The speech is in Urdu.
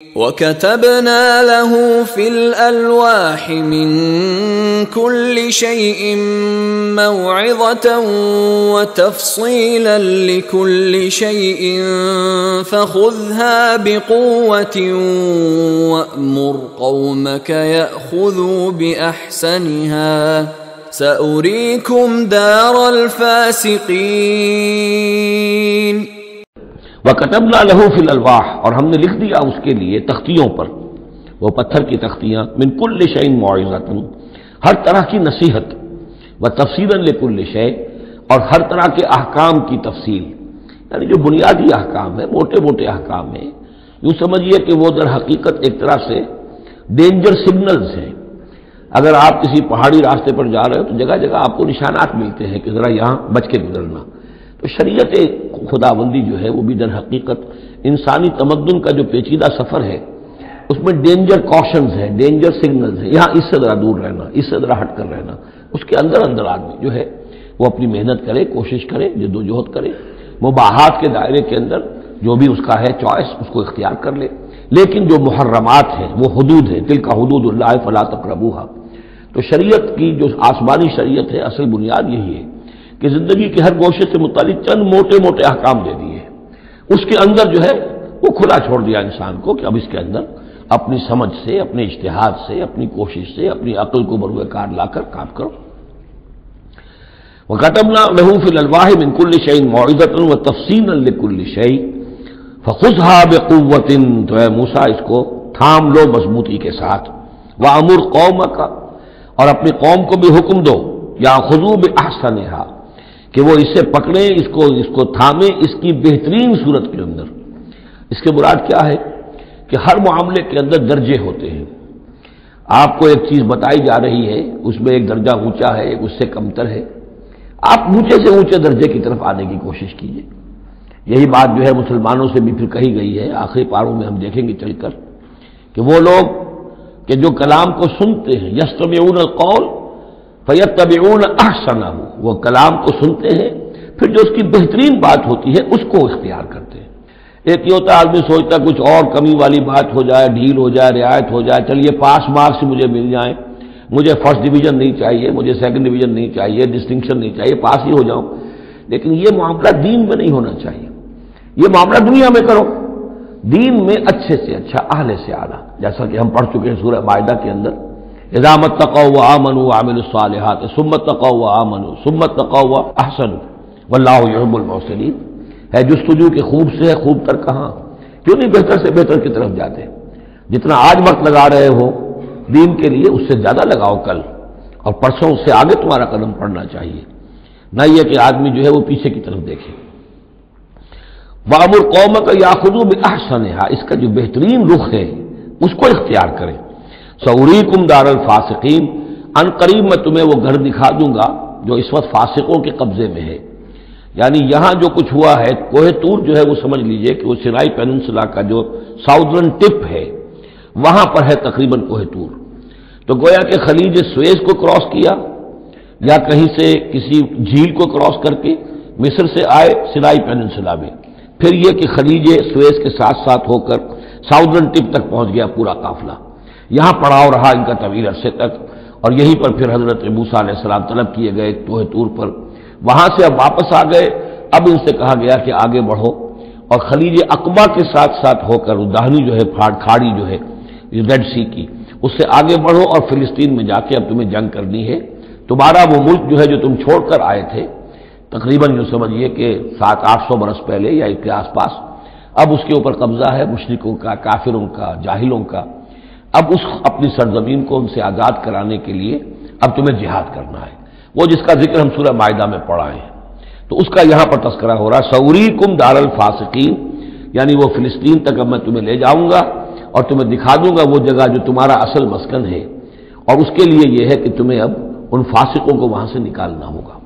وَكَتَبْنَا لَهُ فِي الْأَلْوَاحِ مِنْ كُلِّ شَيْءٍ مَوْعِظَةً وَتَفْصِيلًا لِكُلِّ شَيْءٍ فَخُذْهَا بِقُوَّةٍ وَأْمُرْ قَوْمَكَ يَأْخُذُوا بِأَحْسَنِهَا سَأُرِيكُمْ دَارَ الْفَاسِقِينَ۔ وَكَتَبْنَا لَهُ فِي الْأَلْوَاحِ، اور ہم نے لکھ دیا اس کے لیے تختیوں پر، وہ پتھر کی تختیاں، من کل شیء موعظۃ، ہر طرح کی نصیحت، وتفصیلا لکل شیء، اور ہر طرح کے احکام کی تفصیل، یعنی جو بنیادی احکام ہیں، موٹے موٹے احکام ہیں، یوں سمجھیے کہ وہ در حقیقت ایک طرح سے ڈینجر سگنلز ہیں۔ اگر آپ کسی پہاڑی راستے پر جا رہے ہو تو جگہ جگہ آپ کو نشانات ملتے ہیں کہ ذرا یہاں بچ کے گزرنا۔ تو شریعت خداوندی جو ہے وہ بھی در حقیقت انسانی تمدن کا جو پیچیدہ سفر ہے اس میں ڈینجر کوشنز ہیں، ڈینجر سگنلز ہیں، یہاں اس سے ذرا دور رہنا، اس سے ذرا ہٹ کر رہنا۔ اس کے اندر اندر آدمی جو ہے وہ اپنی محنت کرے، کوشش کرے، جدوجہد کرے، مباحات کے دائرے کے اندر جو بھی اس کا ہے چوائس اس کو اختیار کر لے، لیکن جو محرمات ہیں وہ حدود ہیں، تلک حدود اللہ فلا تقربوها۔ تو شریعت کی جو آسمانی شریعت ہے اصل بنیاد یہی ہے کہ زندگی کے ہر گوشے سے متعلق چند موٹے موٹے احکام دے دیے، اس کے اندر جو ہے وہ کھلا چھوڑ دیا انسان کو کہ اب اس کے اندر اپنی سمجھ سے، اپنے اجتہاد سے، اپنی کوشش سے، اپنی عقل کو بروئے کار لا کر کام کرو۔ وَكَتَبْنَا لَهُ فِي الْأَلْوَاحِ مِنْ كُلِّ شَيْءٍ مَوْعِظَةً وَتَفْصِيلًا لِكُلِّ شَيْءٍ فَخُذْهَا بِقُوَّةٍ، تو اے موسیٰ اس کو تھام لو مضبوطی کے ساتھ، وَأَمُرْ قَوْمَكَ، اور اپنی قوم کو بھی حکم دو، يَأْخُذُوا بِأَحْسَنِهَا، کہ وہ اسے پکڑیں، اس کو تھامیں اس کی بہترین صورت کے اندر۔ اس کے مراد کیا ہے کہ ہر معاملے کے اندر درجے ہوتے ہیں۔ آپ کو ایک چیز بتائی جا رہی ہے، اس میں ایک درجہ اونچا ہے، ایک اس سے کمتر ہے، آپ اونچے سے اونچے درجے کی طرف آنے کی کوشش کیجیے۔ یہی بات جو ہے مسلمانوں سے بھی پھر کہی گئی ہے، آخری پاروں میں ہم دیکھیں گے چل کر کہ وہ لوگ کہ جو کلام کو سنتے ہیں، یستمعون القول فیتبعون احسنہ، وہ کلام کو سنتے ہیں پھر جو اس کی بہترین بات ہوتی ہے اس کو اختیار کرتے ہیں۔ ایک یہ ہوتا ہے آدمی سوچتا ہے کچھ اور کمی والی بات ہو جائے، ڈھیل ہو جائے، رعایت ہو جائے، چلیے پاس مارکس مجھے مل جائیں، مجھے فرسٹ ڈویژن نہیں چاہیے، مجھے سیکنڈ ڈویژن نہیں چاہیے، ڈسٹنکشن نہیں چاہیے، پاس ہی ہو جاؤں۔ لیکن یہ معاملہ دین میں نہیں ہونا چاہیے، یہ معاملہ دنیا میں کرو، دین میں اچھے سے اچھا، اعلی سے اعلیٰ، جیسا کہ ہم پڑھ چکے ہیں سورہ مائدہ کے اندر، اذا اتقوا وآمنوا وعملوا الصالحات ثم اتقوا وآمنوا ثم اتقوا واحسنوا واللہ یحب المحسنین۔ ہے جستجو کہ خوب سے ہے خوب تر کہاں، کیوں نہیں بہتر سے بہتر کی طرف جاتے؟ جتنا آج وقت لگا رہے ہو دین کے لیے اس سے زیادہ لگاؤ کل، اور پرسوں اس سے آگے تمہارا قدم پڑنا چاہیے، نہ یہ کہ آدمی جو ہے وہ پیچھے کی طرف دیکھے۔ وَأَمُرْ قَوْمَكَ يَأْخُذُوا بِأَحْسَنِهَا، اس کا جو بہترین رخ ہے اس کو اختیار کریں۔ سَأُرِيكُمْ دَارَ الْفَاسِقِينَ، ان قریب میں تمہیں وہ گھر دکھا دوں گا جو اس وقت فاسقوں کے قبضے میں ہے۔ یعنی یہاں جو کچھ ہوا ہے، کوہ طور جو ہے وہ سمجھ لیجئے کہ وہ سینائی پیننسلا کا جو ساؤدرن ٹپ ہے وہاں پر ہے تقریباً کوہ طور۔ تو گویا کہ خلیج سویز کو کراس کیا یا کہیں سے کسی جھیل کو کراس کر کے مصر سے آئے سینائی پیننسلا میں، پھر یہ کہ خلیج سویز کے ساتھ ساتھ ہو کر ساؤدرن ٹپ تک پہنچ گیا پورا قافلہ، یہاں پڑاؤ رہا ان کا طویل عرصے تک، اور یہیں پر پھر حضرت موسیٰ علیہ السلام طلب کیے گئے کوہ طور پر، وہاں سے اب واپس آ گئے۔ اب ان سے کہا گیا کہ آگے بڑھو، اور خلیج عقبہ کے ساتھ ساتھ ہو کر داہنی جو ہے کھاڑی جو ہے ریڈ سی کی، اس سے آگے بڑھو اور فلسطین میں جا کے اب تمہیں جنگ کرنی ہے۔ تمہارا وہ ملک جو ہے جو تم چھوڑ کر آئے تھے تقریباً یوں سمجھیے کہ 700-800 برس پہلے یا اس کے آس پاس، اب اس کے اوپر قبضہ ہے مشرکوں کا، کافروں کا، جاہلوں کا۔ اب اس اپنی سرزمین کو ان سے آزاد کرانے کے لیے اب تمہیں جہاد کرنا ہے، وہ جس کا ذکر ہم سورہ مائدہ میں پڑھا ہے، تو اس کا یہاں پر تذکرہ ہو رہا ہے۔ سَأُرِيكُمْ دَارَ الْفَاسِقِينَ، یعنی وہ فلسطین تک اب میں تمہیں لے جاؤں گا اور تمہیں دکھا دوں گا وہ جگہ جو تمہارا اصل مسکن ہے، اور اس کے لیے یہ ہے کہ تمہیں اب ان فاسقوں کو وہاں سے نکالنا ہوگا۔